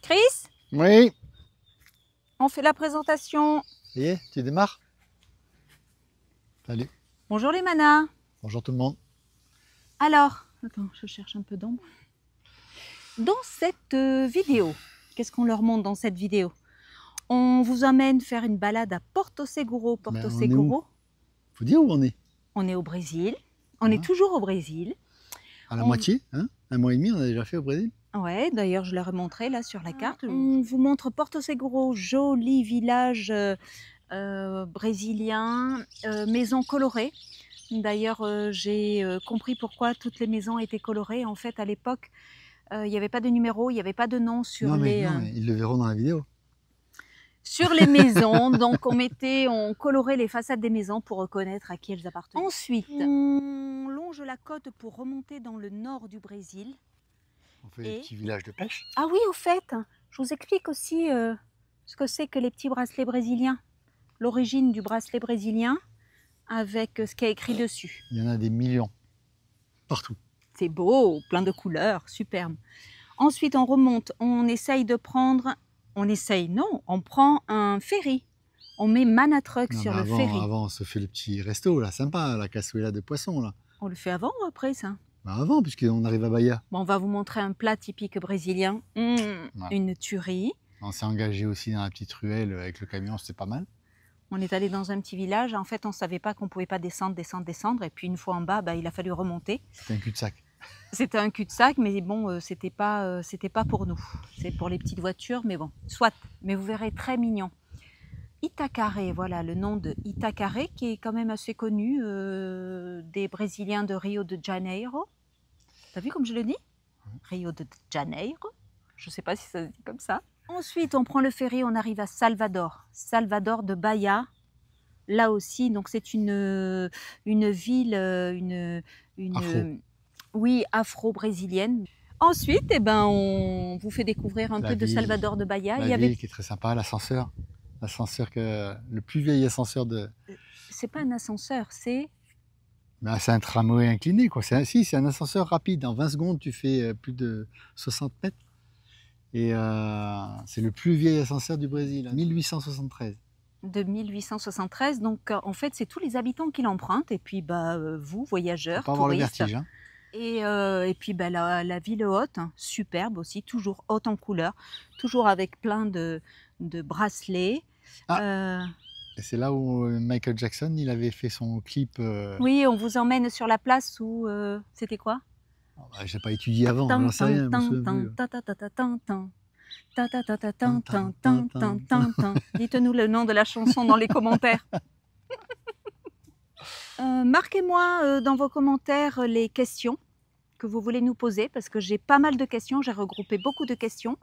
Chris, Oui. on fait la présentation. Ça y est, tu démarres? Salut. Bonjour les manas. Bonjour tout le monde. Alors, attends, je cherche un peu d'ombre. Dans cette vidéo, qu'est-ce qu'on leur montre dans cette vidéo? On vous emmène faire une balade à Porto Seguro. Porto on est Seguro, Faut dire où on est. on est au Brésil. On est toujours au Brésil. À la moitié, hein? 1 mois et demi, on a déjà fait au Brésil. Ouais, d'ailleurs, je leur ai montré là sur la carte. On vous montre Porto Seguro, joli village brésilien, maisons colorées. D'ailleurs, j'ai compris pourquoi toutes les maisons étaient colorées. En fait, à l'époque, il n'y avait pas de numéro, il n'y avait pas de nom sur Non, mais les... ils le verront dans la vidéo. Sur les maisons, donc on colorait les façades des maisons pour reconnaître à qui elles appartenaient. Ensuite, on longe la côte pour remonter dans le nord du Brésil. On fait des petits villages de pêche. Ah oui, au fait, je vous explique aussi ce que c'est que les petits bracelets brésiliens. L'origine du bracelet brésilien avec ce qui est écrit dessus. Il y en a des millions, partout. C'est beau, plein de couleurs, superbe. Ensuite, on remonte, on essaye de prendre... on prend un ferry. On met Manatruck sur le ferry. Avant, on se fait le petit resto, là, sympa, la cassouela de poisson, là. On le fait avant ou après, ça? Bah avant, puisqu'on arrive à Bahia. Bon, on va vous montrer un plat typique brésilien. Une tuerie. On s'est engagé aussi dans la petite ruelle avec le camion, c'était pas mal. On est allé dans un petit village. En fait, on ne savait pas qu'on ne pouvait pas descendre. Et puis, une fois en bas, il a fallu remonter. C'était un cul-de-sac. C'était un cul-de-sac, mais bon, c'était pas pour nous. C'est pour les petites voitures, mais bon, soit. Mais vous verrez, très mignon. Itacaré, voilà le nom de Itacaré, qui est quand même assez connu des Brésiliens de Rio de Janeiro. T'as vu comme je le dis? Rio de Janeiro. Je ne sais pas si ça se dit comme ça. Ensuite, on prend le ferry, on arrive à Salvador. Salvador de Bahia. Là aussi, donc c'est une ville, oui, afro-brésilienne. Ensuite, on vous fait découvrir un peu de Salvador de Bahia. La ville qui est très sympa, l'ascenseur. Le plus vieil ascenseur de... C'est pas un ascenseur, c'est... c'est un tramway incliné, quoi. C'est un ascenseur rapide. En 20 secondes, tu fais plus de 60 mètres. Et c'est le plus vieil ascenseur du Brésil, 1873. De 1873, donc en fait, c'est tous les habitants qui l'empruntent. Et puis, vous, voyageurs, pas avoir le vertige, hein. Et puis la ville haute, hein, superbe aussi, toujours haute en couleur, toujours avec plein de bracelets. Et c'est là où Michael Jackson, il avait fait son clip. Oui, on vous emmène sur la place où... c'était quoi? J'ai pas étudié avant, j'en sais rien. Dites-nous le nom de la chanson dans les commentaires. Marquez-moi dans vos commentaires les questions que vous voulez nous poser, parce que j'ai pas mal de questions, j'ai regroupé beaucoup de questions.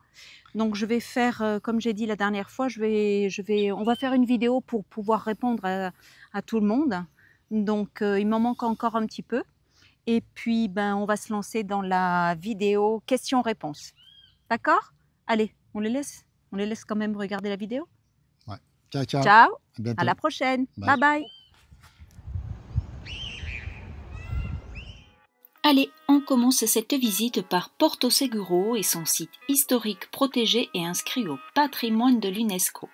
Donc je vais faire, comme j'ai dit la dernière fois, on va faire une vidéo pour pouvoir répondre à tout le monde. Donc il m'en manque encore un petit peu. Et puis on va se lancer dans la vidéo questions-réponses. D'accord? Allez, on les laisse quand même regarder la vidéo. Ouais. Ciao, ciao. Ciao, à la prochaine. Bye. Bye bye. Allez, on commence cette visite par Porto Seguro et son site historique protégé et inscrit au patrimoine de l'UNESCO.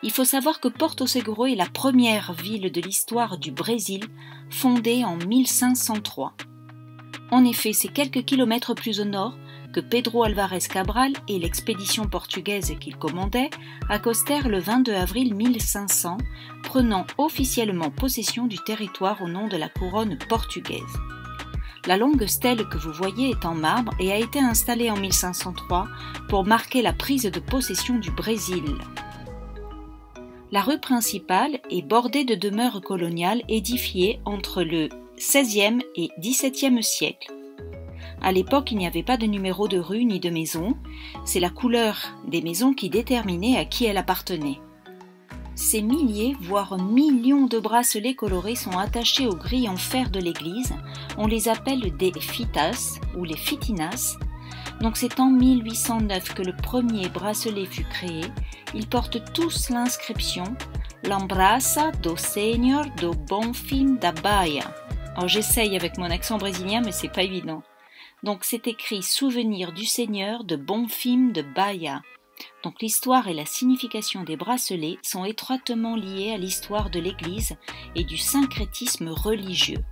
Il faut savoir que Porto Seguro est la première ville de l'histoire du Brésil, fondée en 1503. En effet, c'est quelques kilomètres plus au nord que Pedro Álvares Cabral et l'expédition portugaise qu'il commandait accostèrent le 22 avril 1500, prenant officiellement possession du territoire au nom de la couronne portugaise. La longue stèle que vous voyez est en marbre et a été installée en 1503 pour marquer la prise de possession du Brésil. La rue principale est bordée de demeures coloniales édifiées entre le XVIe et XVIIe siècle. À l'époque, il n'y avait pas de numéro de rue ni de maison. C'est la couleur des maisons qui déterminait à qui elle appartenait. Ces milliers, voire millions de bracelets colorés sont attachés aux grilles en fer de l'église. On les appelle des fitas ou les fitinas. Donc c'est en 1809 que le premier bracelet fut créé. Ils portent tous l'inscription « L'embraça do Senhor do Bonfim da Bahia ». Alors j'essaye avec mon accent brésilien, mais c'est pas évident. Donc c'est écrit « Souvenir du Seigneur de Bonfim de Bahia ». Donc l'histoire et la signification des bracelets sont étroitement liées à l'histoire de l'Église et du syncrétisme religieux.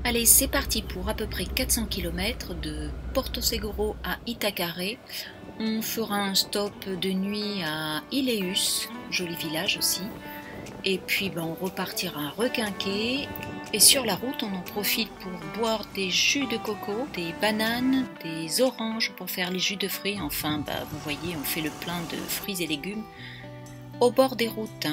Allez, c'est parti pour à peu près 400 km de Porto Seguro à Itacaré. On fera un stop de nuit à Ilhéus, joli village aussi. Et puis on repartira à Requinqué. Et sur la route, on en profite pour boire des jus de coco, des bananes, des oranges pour faire les jus de fruits. Enfin, vous voyez, on fait le plein de fruits et légumes au bord des routes.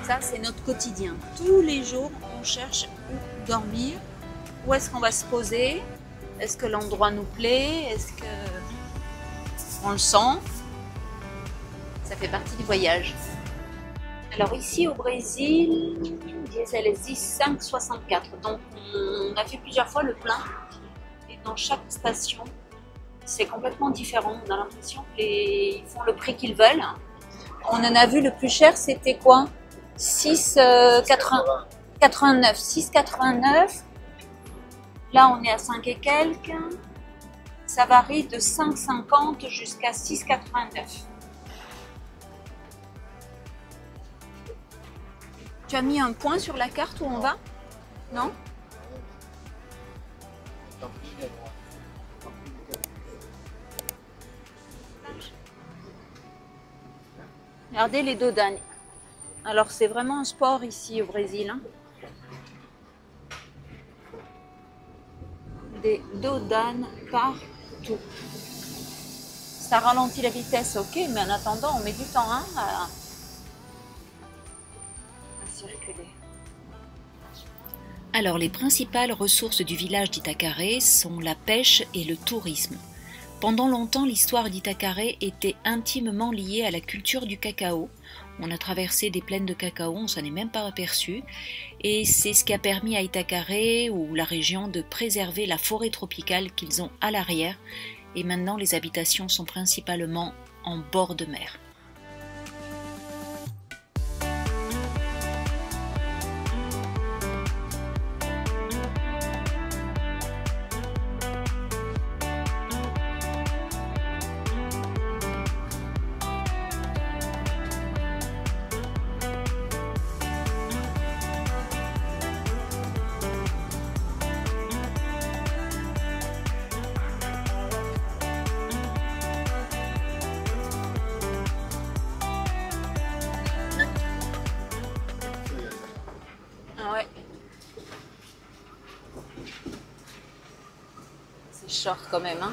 Ça, c'est notre quotidien. Tous les jours, on cherche où dormir, où est-ce qu'on va se poser, est-ce que l'endroit nous plaît, est-ce qu'on le sent. Ça fait partie du voyage. Alors ici au Brésil, diesel est 5,64. Donc on a fait plusieurs fois le plein. Et dans chaque station, c'est complètement différent. On a l'impression qu'ils font le prix qu'ils veulent. On en a vu le plus cher, c'était quoi ? 6,89. 6,89. Là, on est à 5 et quelques. Ça varie de 5,50 jusqu'à 6,89. Tu as mis un point sur la carte où on va? Non? Regardez les dodanes. Alors c'est vraiment un sport ici au Brésil. Hein. Des dodanes partout. Ça ralentit la vitesse, ok, mais en attendant, on met du temps hein, à circuler. Alors les principales ressources du village d'Itacaré sont la pêche et le tourisme. Pendant longtemps, l'histoire d'Itacaré était intimement liée à la culture du cacao. On a traversé des plaines de cacao, on s'en est même pas aperçu. Et c'est ce qui a permis à Itacaré ou la région de préserver la forêt tropicale qu'ils ont à l'arrière. Et maintenant, les habitations sont principalement en bord de mer. Ouais. C'est short quand même, hein.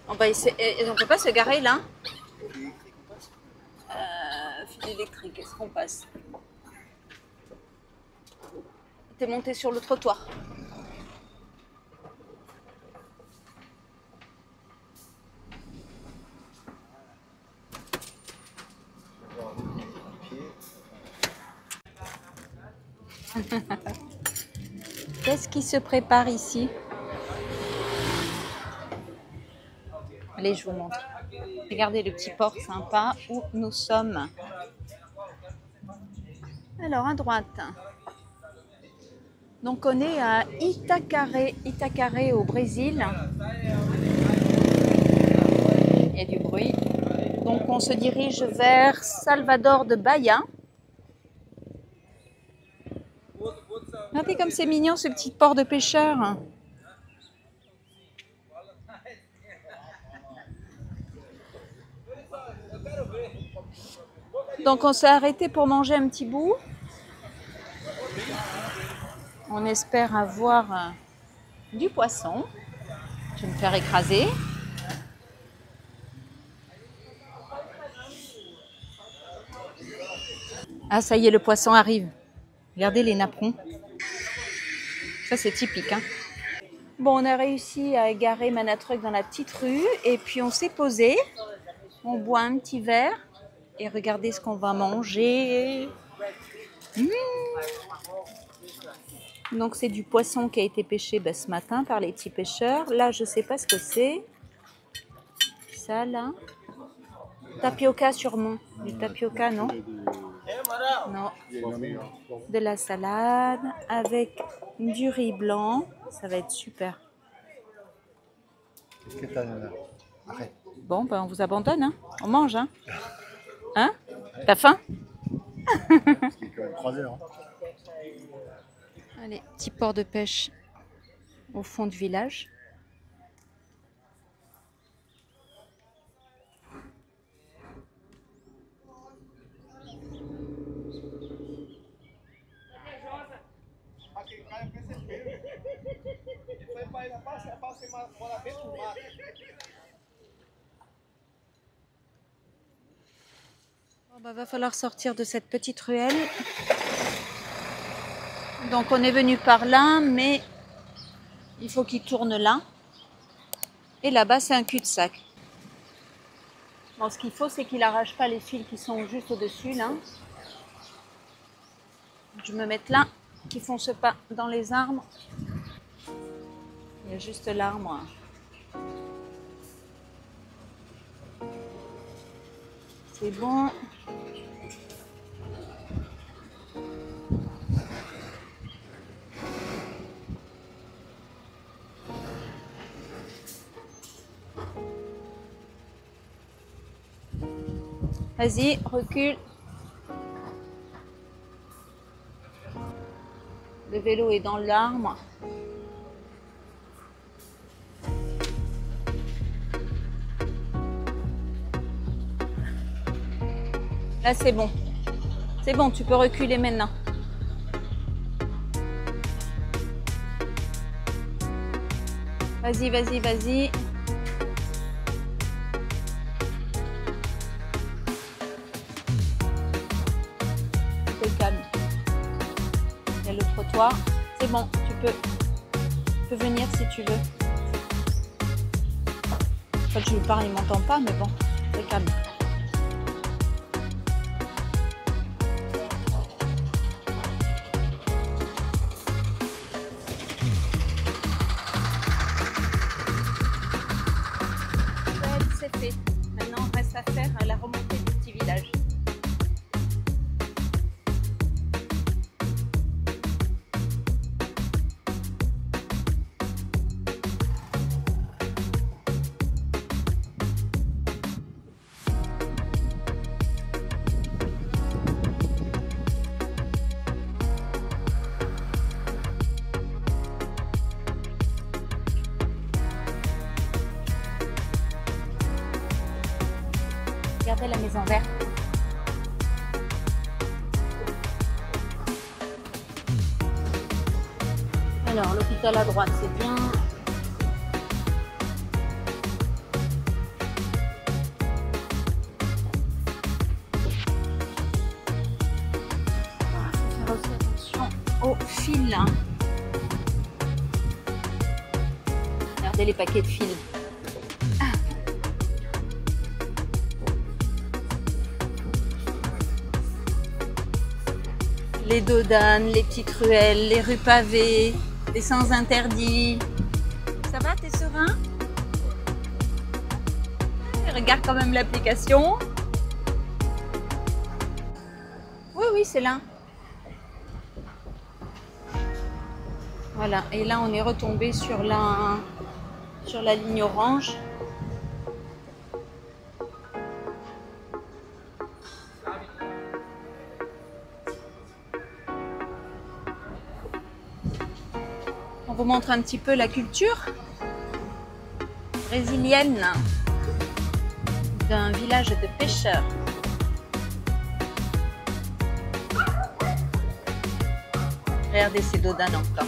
On peut pas se garer là. Fil électrique, est-ce qu'on passe? T'es monté sur le trottoir. Qu'est-ce qui se prépare ici? Allez, je vous montre. Regardez le petit port sympa où nous sommes. Alors, à droite. Donc, on est à Itacaré au Brésil. Il y a du bruit. Donc, on se dirige vers Salvador de Bahia. Regardez comme c'est mignon ce petit port de pêcheurs. Donc on s'est arrêté pour manger un petit bout. On espère avoir du poisson. Je vais me faire écraser. Ah ça y est, le poisson arrive. Regardez les napperons. Ça c'est typique, hein. Bon, on a réussi à garer Manatruck dans la petite rue et puis on s'est posé. On boit un petit verre et regardez ce qu'on va manger. Donc c'est du poisson qui a été pêché ce matin par les petits pêcheurs. Là, je sais pas ce que c'est. Ça là. Tapioca sûrement. Du tapioca, non? Non. De la salade avec du riz blanc. Ça va être super. Arrête. Bon, ben on vous abandonne, hein. On mange, hein. Hein? T'as faim? C'est quand même 3 heures. Allez, petit port de pêche au fond du village. Bon, va falloir sortir de cette petite ruelle. Donc on est venu par là, mais il faut qu'il tourne là. Et là-bas, c'est un cul-de-sac. Bon, ce qu'il faut, c'est qu'il n'arrache pas les fils qui sont juste au-dessus, là. Je me mets là, qu'il ne fonce pas dans les arbres. Il y a juste l'arbre. C'est bon. Vas-y, recule. Le vélo est dans l'arbre. Là, c'est bon. C'est bon, tu peux reculer maintenant. Vas-y, vas-y, vas-y. Calme. Il y a le trottoir. C'est bon, tu peux venir si tu veux. Quand je lui parle, il m'entend pas, mais bon, c'est calme. C'est fait. Maintenant, on reste à faire la remontée du petit village. Regardez la maison verte. Alors, l'hôpital à droite, c'est bien. Il faut faire aussi attention au fil. Regardez les paquets de fils. les dodanes, les petites ruelles, les rues pavées, les sens interdits. Ça va, t'es serein? Regarde quand même l'application. Oui, oui, c'est là. Voilà, et là on est retombé sur la ligne orange. On vous montre un petit peu la culture brésilienne d'un village de pêcheurs. Regardez ces dodanes encore.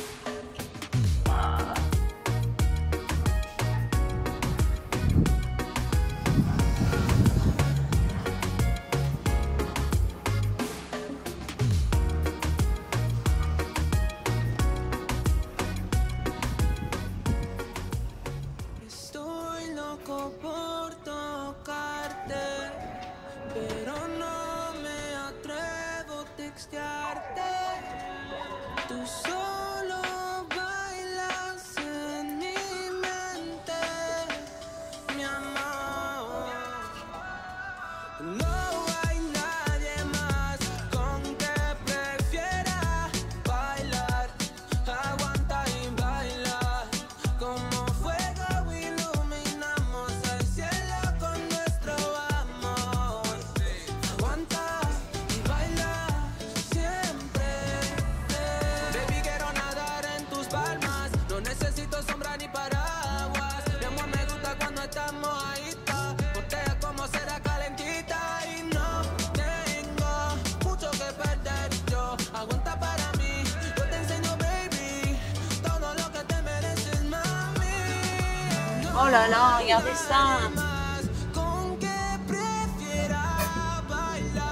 Oh là là, regardez ça!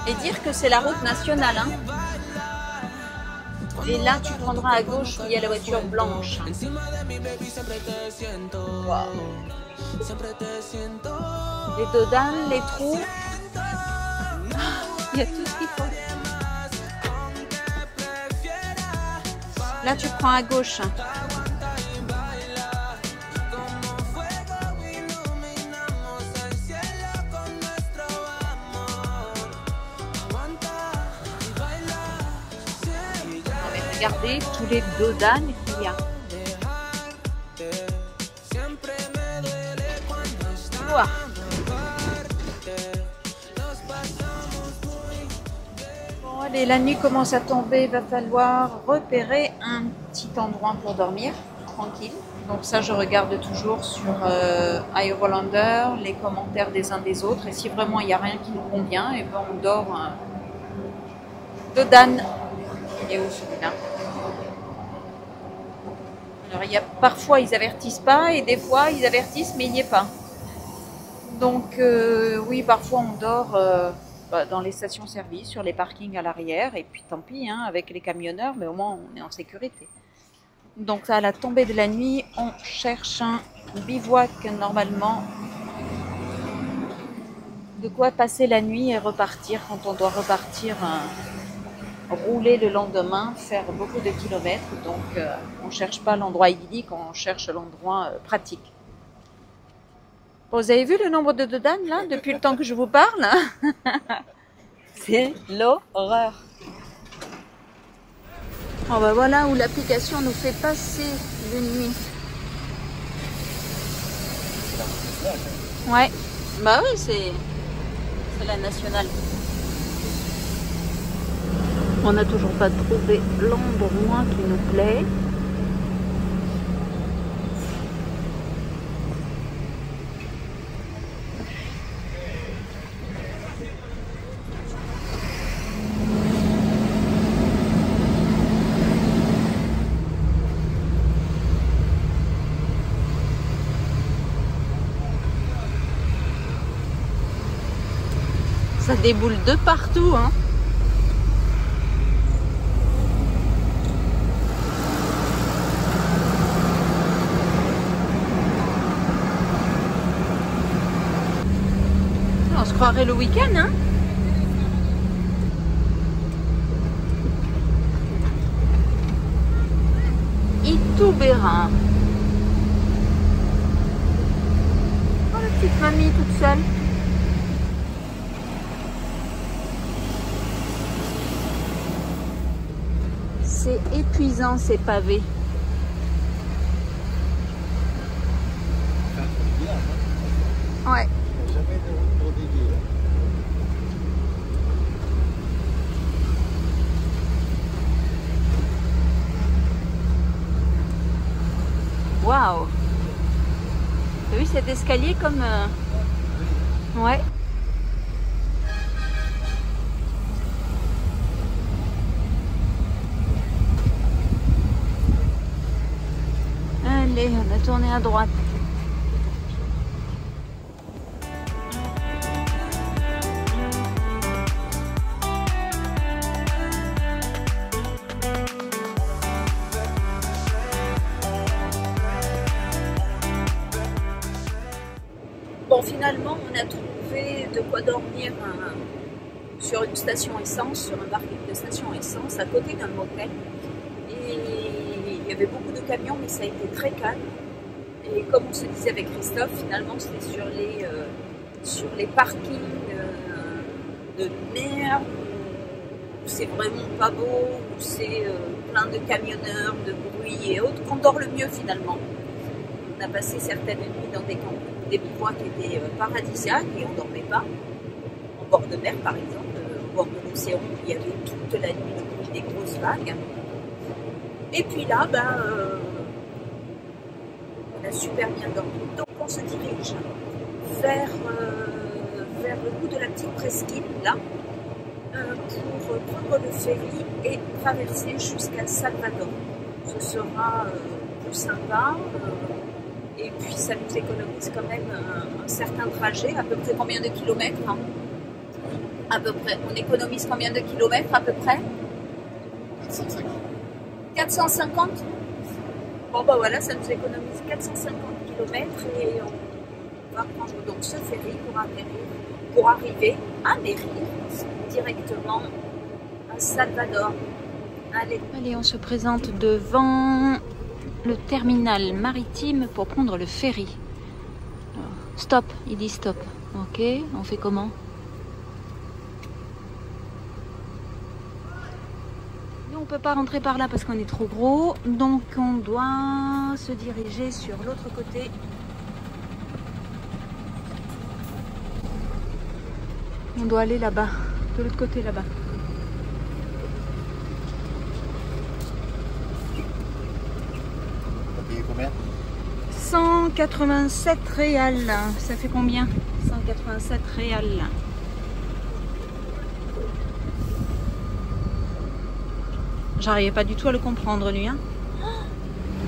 Et dire que c'est la route nationale, hein. Et là, tu prendras à gauche où il y a la voiture blanche. Wow. Les dodanes, les trous. Il y a tout ce qu'il faut. Là, tu prends à gauche. Regardez tous les dodanes qu'il y a. Wow. Bon, allez, la nuit commence à tomber, il va falloir repérer un petit endroit pour dormir, tranquille. Donc ça, je regarde toujours sur Aerolander, les commentaires des uns des autres. Et si vraiment il n'y a rien qui nous convient, et ben on dort dodane. Il est où celui-là? Alors, parfois ils avertissent pas et des fois ils avertissent mais il n'y est pas. Donc oui, parfois on dort dans les stations-service, sur les parkings à l'arrière et puis tant pis hein, avec les camionneurs, mais au moins on est en sécurité. Donc à la tombée de la nuit, on cherche un bivouac normalement. De quoi passer la nuit et repartir quand on doit repartir. Rouler le lendemain, faire beaucoup de kilomètres, donc on ne cherche pas l'endroit idyllique, on cherche l'endroit pratique. Bon, vous avez vu le nombre de dodanes là depuis le temps que je vous parle? C'est l'horreur. Oh ben voilà où l'application nous fait passer une nuit. Ouais, bah oui, c'est la nationale. On n'a toujours pas trouvé l'endroit qui nous plaît. Ça déboule de partout, hein. On se croirait le week-end, hein. tout Bérin. Oh, la petite mamie toute seule. C'est épuisant ces pavés. Ouais. Jamais de route pour dévier. Waouh! T'as vu cet escalier comme... Ouais. Allez, on a tourné à droite. Bon, finalement, on a trouvé de quoi dormir sur une station essence, sur un parking de station essence, à côté d'un motel. Et il y avait beaucoup de camions, mais ça a été très calme. Et comme on se disait avec Christophe, finalement, c'était sur les parkings de merde, où c'est vraiment pas beau, où c'est plein de camionneurs, de bruit et autres, qu'on dort le mieux finalement. On a passé certaines nuits dans des bivouacs qui étaient paradisiaques et on ne dormait pas. En bord de mer par exemple, au bord de l'océan, il y avait toute la nuit le bruit des grosses vagues. Et puis là, on a super bien dormi. Donc on se dirige vers le bout de la petite presqu'île, là, pour prendre le ferry et traverser jusqu'à Salvador. Ce sera plus sympa. Et puis ça nous économise quand même un certain trajet, à peu près combien de kilomètres hein? À peu près. On économise combien de kilomètres à peu près? 450. 450. Bon bah voilà, ça nous économise 450 kilomètres et on va prendre donc ce ferry pour arriver à Mérida, directement à Salvador. Allez, on se présente devant le terminal maritime pour prendre le ferry. Stop, il dit stop. Ok, on fait comment? Nous, on peut pas rentrer par là parce qu'on est trop gros, donc on doit se diriger sur l'autre côté. On doit aller là-bas, de l'autre côté là-bas. Combien? 187 réals. Ça fait combien? 187 réals. J'arrivais pas du tout à le comprendre lui. Hein.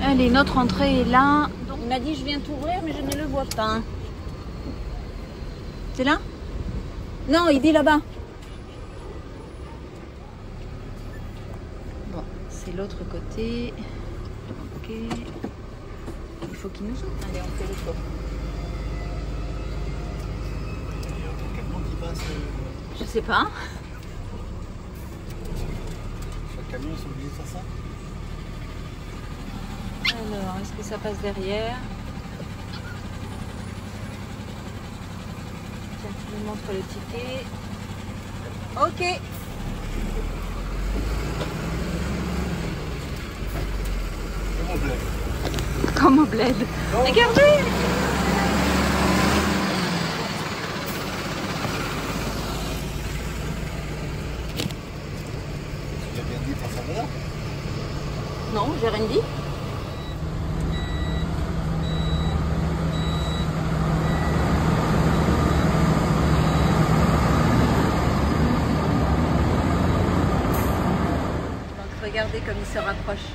Allez, notre entrée est là. Donc, il m'a dit je viens t'ouvrir mais je ne le vois pas. C'est là? Non, il dit là-bas. Bon, c'est l'autre côté. Ok. Il faut qu'il nous ouvre. Allez, on fait le tour. Il y a un camion qui passe. Je sais pas. Chaque camion, ils sont obligés de faire ça. Alors, est-ce que ça passe derrière? Tiens, tu me montres le ticket. Ok. Comme au bled. Comme au bled. Regardez! Tu as bien dit pour Salvador? Non, j'ai rien dit. Donc regardez comme il se rapproche.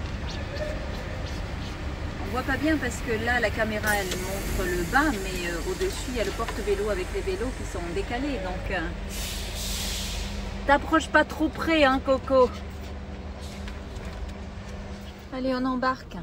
On voit pas bien parce que là la caméra elle montre le bas, mais au-dessus il y a le porte-vélo avec les vélos qui sont décalés. Donc t'approches pas trop près hein Coco. Allez, on embarque.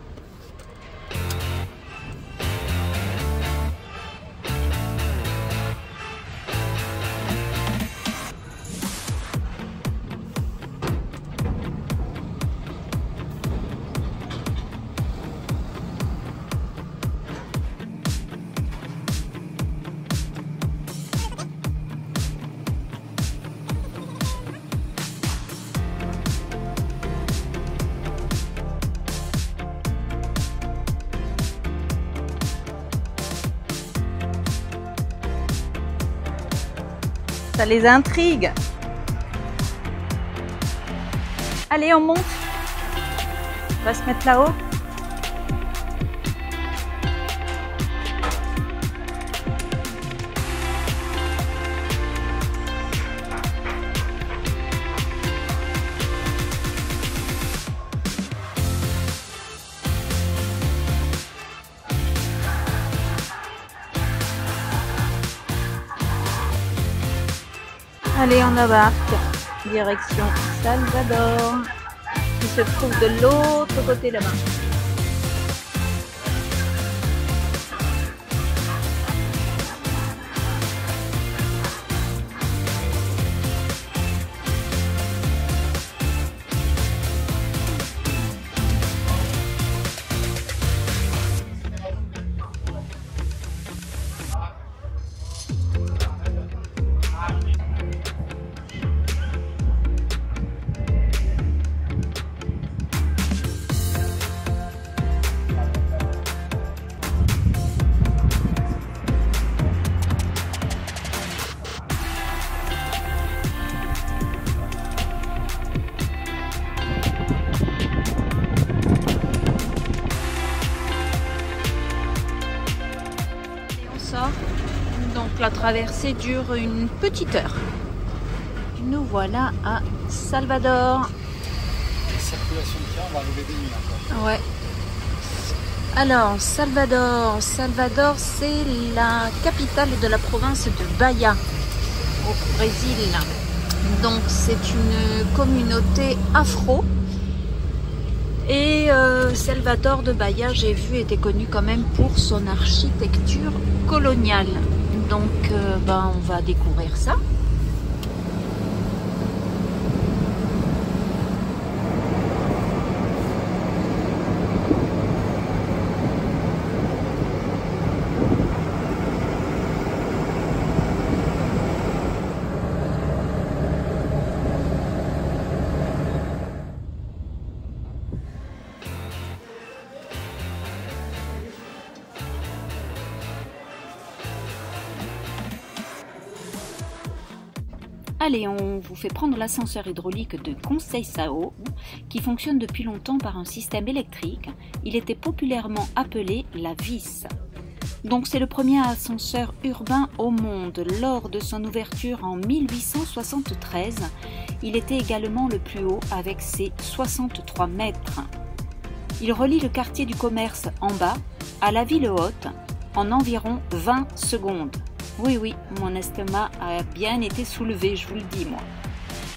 Ça les intrigue. Allez, on monte. On va se mettre là-haut. Allez, on embarque. Direction Salvador, qui se trouve de l'autre côté là-bas. Donc la traversée dure une petite heure. Nous voilà à Salvador. La circulation de train, on va arriver des nuits encore. Ouais. Alors Salvador, c'est la capitale de la province de Bahia au Brésil. Donc c'est une communauté afro. Et Salvador de Bahia, j'ai vu, était connu quand même pour son architecture coloniale. Donc on va découvrir ça. Allez, on vous fait prendre l'ascenseur hydraulique de Conceição, qui fonctionne depuis longtemps par un système électrique. Il était populairement appelé la vis. Donc c'est le premier ascenseur urbain au monde. Lors de son ouverture en 1873, il était également le plus haut avec ses 63 mètres. Il relie le quartier du commerce en bas à la ville haute en environ 20 secondes. Oui, mon estomac a bien été soulevé, je vous le dis moi.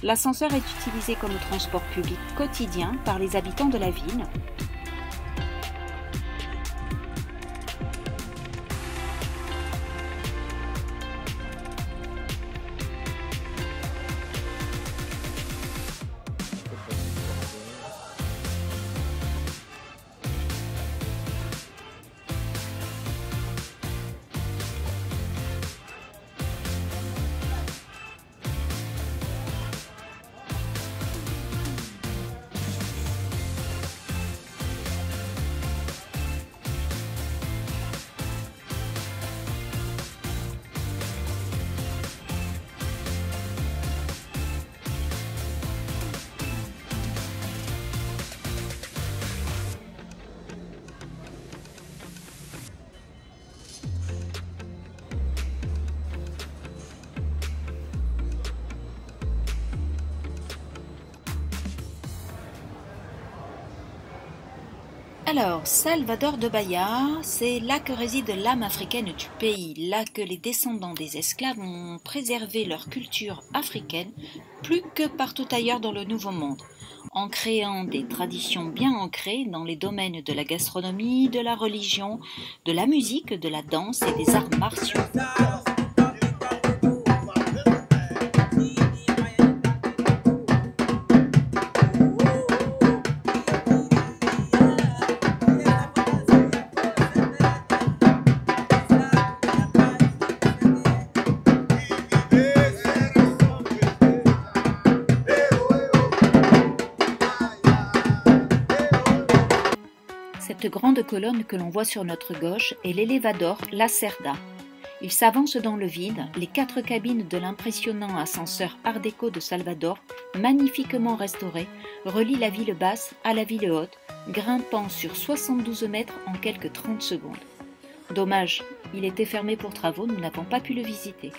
L'ascenseur est utilisé comme transport public quotidien par les habitants de la ville. Alors, Salvador de Bahia, c'est là que réside l'âme africaine du pays, là que les descendants des esclaves ont préservé leur culture africaine plus que partout ailleurs dans le Nouveau Monde, en créant des traditions bien ancrées dans les domaines de la gastronomie, de la religion, de la musique, de la danse et des arts martiaux. Cette grande colonne que l'on voit sur notre gauche est l'Elevador Lacerda. Il s'avance dans le vide, les 4 cabines de l'impressionnant ascenseur Art déco de Salvador, magnifiquement restauré, relient la ville basse à la ville haute, grimpant sur 72 mètres en quelques 30 secondes. Dommage, il était fermé pour travaux, nous n'avons pas pu le visiter.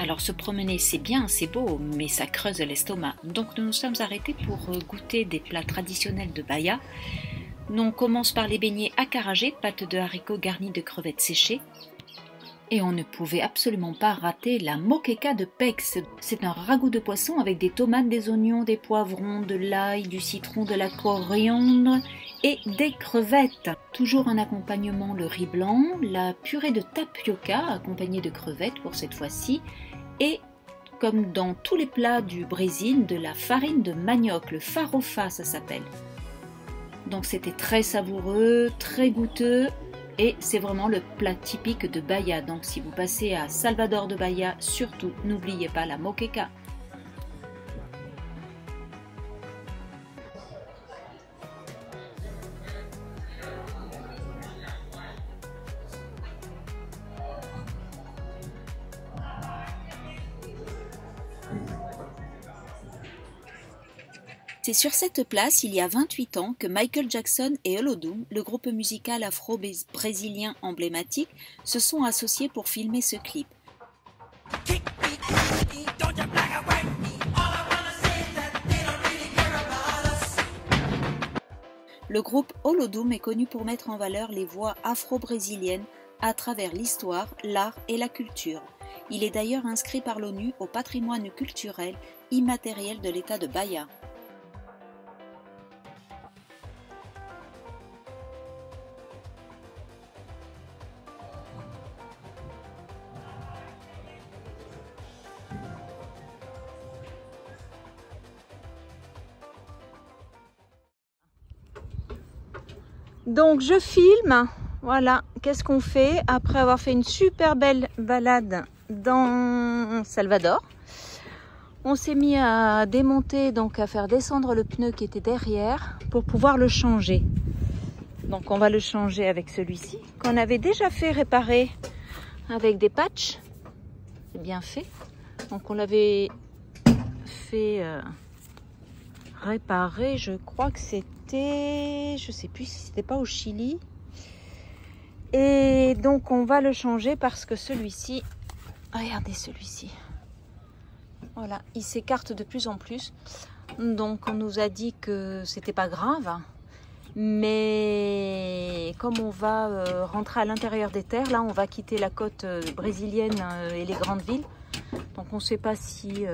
Alors se promener c'est bien, c'est beau, mais ça creuse l'estomac. Donc nous nous sommes arrêtés pour goûter des plats traditionnels de Bahia. Nous on commence par les beignets acarajés, pâte de haricots garnies de crevettes séchées. Et on ne pouvait absolument pas rater la moqueca de Pex. C'est un ragoût de poisson avec des tomates, des oignons, des poivrons, de l'ail, du citron, de la coriandre et des crevettes. Toujours en accompagnement le riz blanc, la purée de tapioca accompagnée de crevettes pour cette fois-ci. Et comme dans tous les plats du Brésil, de la farine de manioc, le farofa ça s'appelle. Donc c'était très savoureux, très goûteux. Et c'est vraiment le plat typique de Bahia. Donc si vous passez à Salvador de Bahia, surtout n'oubliez pas la moqueca. C'est sur cette place, il y a 28 ans, que Michael Jackson et Olodum, le groupe musical afro-brésilien emblématique, se sont associés pour filmer ce clip. Le groupe Olodum est connu pour mettre en valeur les voix afro-brésiliennes à travers l'histoire, l'art et la culture. Il est d'ailleurs inscrit par l'ONU au patrimoine culturel immatériel de l'État de Bahia. Donc je filme, voilà, qu'est-ce qu'on fait après avoir fait une super belle balade dans Salvador. On s'est mis à démonter, donc à faire descendre le pneu qui était derrière pour pouvoir le changer. Donc on va le changer avec celui-ci qu'on avait déjà fait réparer avec des patchs. C'est bien fait. Donc on l'avait fait réparer, je crois que c'était, je sais plus si c'était pas au Chili. Et donc on va le changer parce que celui-ci, regardez celui-ci, voilà, il s'écarte de plus en plus. Donc on nous a dit que c'était pas grave, mais comme on va rentrer à l'intérieur des terres, là on va quitter la côte brésilienne et les grandes villes. Donc on ne sait pas si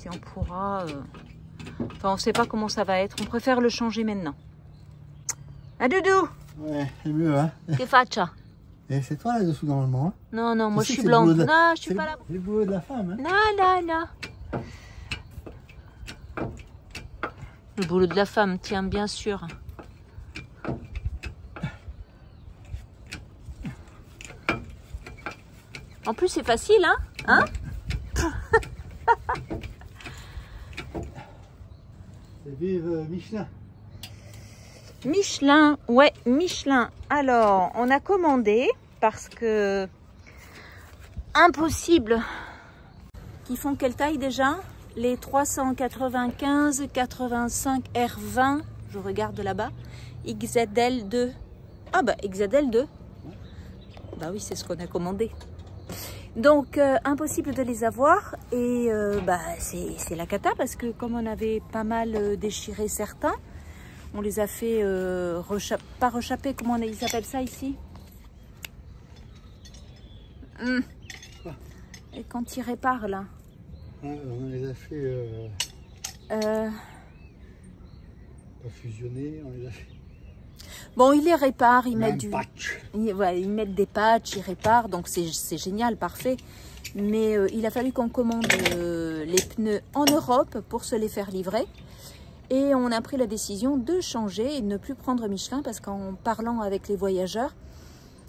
on pourra, enfin on ne sait pas comment ça va être. On préfère le changer maintenant. Ah Doudou! Ouais, c'est mieux, hein. Che faccia? Et c'est toi là-dessous normalement. Hein. Non, non, moi je suis le blanche. boulot de- Non, je suis c'est pas là. C'est le boulot de la femme. Hein. Non, non, non. Le boulot de la femme, tiens, bien sûr. En plus, c'est facile, hein? Hein? Vive Michelin. Michelin, ouais, Michelin. Alors, on a commandé parce que impossible. Qui font quelle taille déjà? Les 395, 85, R20. Je regarde là-bas. XZL2. Ah bah XZL2. Bah oui, c'est ce qu'on a commandé. Donc impossible de les avoir et bah, c'est la cata parce que comme on avait pas mal déchiré certains, on les a fait pas rechapper, comment ils appellent ça ici? Et quand ils réparent là, on les a fait pas fusionner, on les a fait. bon, ils les réparent, ils Un mettent patch. ouais, ils mettent des patchs, ils réparent, donc c'est génial, parfait. Mais il a fallu qu'on commande les pneus en Europe pour se les faire livrer. Et on a pris la décision de changer et de ne plus prendre Michelin parce qu'en parlant avec les voyageurs,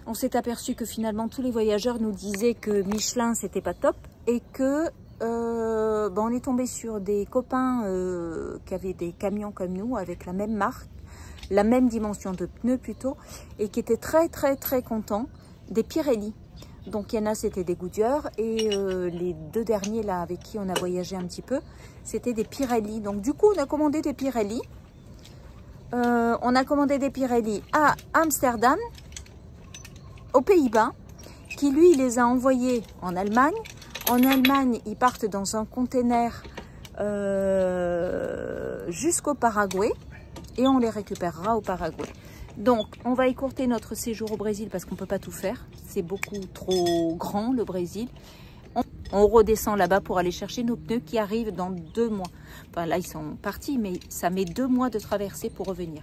on s'est aperçu que finalement tous les voyageurs nous disaient que Michelin c'était pas top et que ben, on est tombé sur des copains qui avaient des camions comme nous avec la même marque, la même dimension de pneus plutôt, et qui étaient très contents des Pirelli. Donc il y en a c'était des Goodyear et les deux derniers là avec qui on a voyagé un petit peu, c'était des Pirelli. Donc du coup on a commandé des Pirelli. On a commandé des Pirelli à Amsterdam, aux Pays-Bas, qui lui il les a envoyés en Allemagne. En Allemagne ils partent dans un container jusqu'au Paraguay. Et on les récupérera au Paraguay. Donc, on va écourter notre séjour au Brésil parce qu'on ne peut pas tout faire. C'est beaucoup trop grand, le Brésil. On redescend là-bas pour aller chercher nos pneus qui arrivent dans 2 mois. Enfin, là, ils sont partis, mais ça met 2 mois de traversée pour revenir.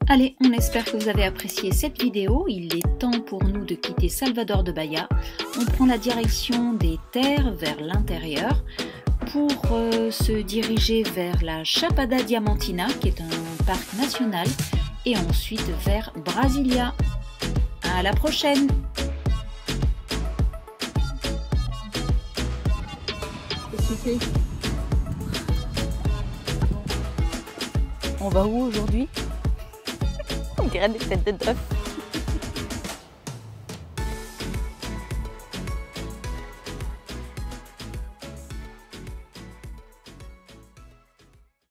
Allez, on espère que vous avez apprécié cette vidéo. Il est temps pour nous de quitter Salvador de Bahia. On prend la direction des terres vers l'intérieur pour se diriger vers la Chapada Diamantina, qui est un parc national, et ensuite vers Brasilia. À la prochaine! On va où aujourd'hui? On dirait des têtes de bœuf.